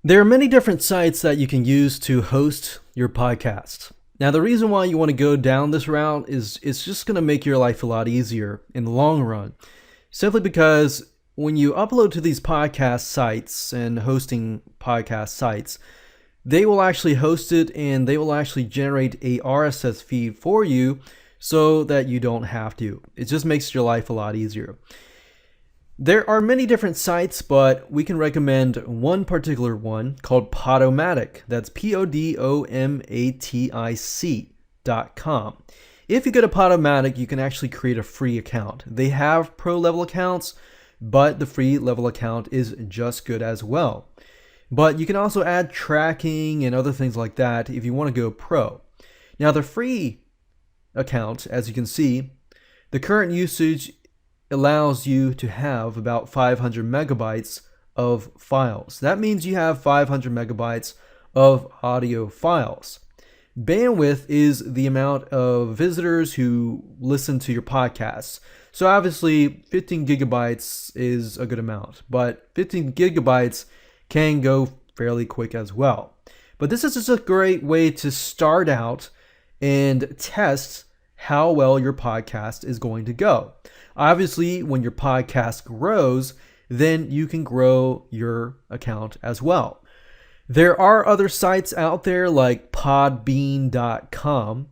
There are many different sites that you can use to host your podcast. Now, the reason why you want to go down this route is it's just going to make your life a lot easier in the long run. Simply because when you upload to these podcast sites and hosting podcast sites, they will actually host it and they will actually generate a RSS feed for you so that you don't have to. It just makes your life a lot easier. There are many different sites, but we can recommend one particular one called Podomatic. That's Podomatic.com. If you go to Podomatic, you can actually create a free account. They have pro level accounts, but the free level account is just good as well. But you can also add tracking and other things like that if you want to go pro. Now, the free account, as you can see, the current usage allows you to have about 500 megabytes of files. That means you have 500 megabytes of audio files. Bandwidth is the amount of visitors who listen to your podcasts. So obviously 15 gigabytes is a good amount, but 15 gigabytes can go fairly quick as well. But this is just a great way to start out and test how well your podcast is going to go. Obviously, when your podcast grows, then you can grow your account as well. There are other sites out there like podbean.com,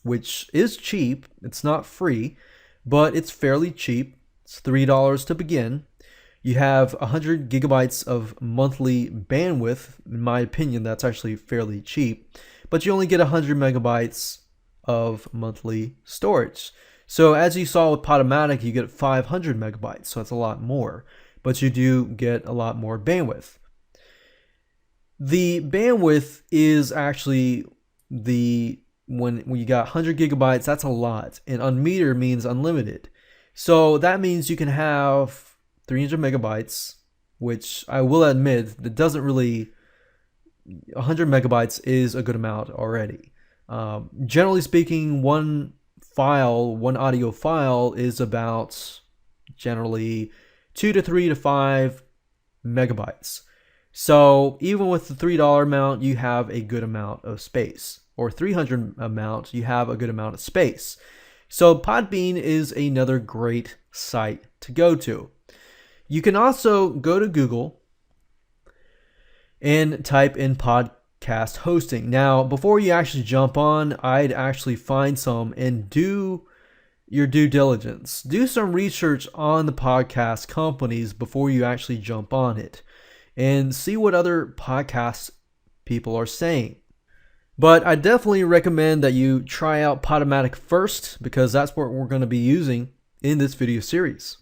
which is cheap. It's not free, but it's fairly cheap. It's $3 to begin. You have 100 gigabytes of monthly bandwidth. In my opinion, that's actually fairly cheap, but you only get 100 megabytes of monthly storage. So as you saw with Podomatic, you get 500 megabytes, so that's a lot more, but you do get a lot more bandwidth. The bandwidth is actually when you got 100 gigabytes, that's a lot, and unmetered means unlimited. So that means you can have 300 megabytes, which I will admit, that doesn't really, 100 megabytes is a good amount already. Generally speaking, one audio file is about generally 2 to 3 to 5 megabytes. So even with the $3 amount, you have a good amount of space, or 300 amount, you have a good amount of space. So Podbean is another great site to go to. You can also go to Google and type in podcast hosting. Now, before you actually jump on, I'd actually find some and do your due diligence. Do some research on the podcast companies before you actually jump on it and see what other podcast people are saying. But I definitely recommend that you try out Podomatic first, because that's what we're going to be using in this video series.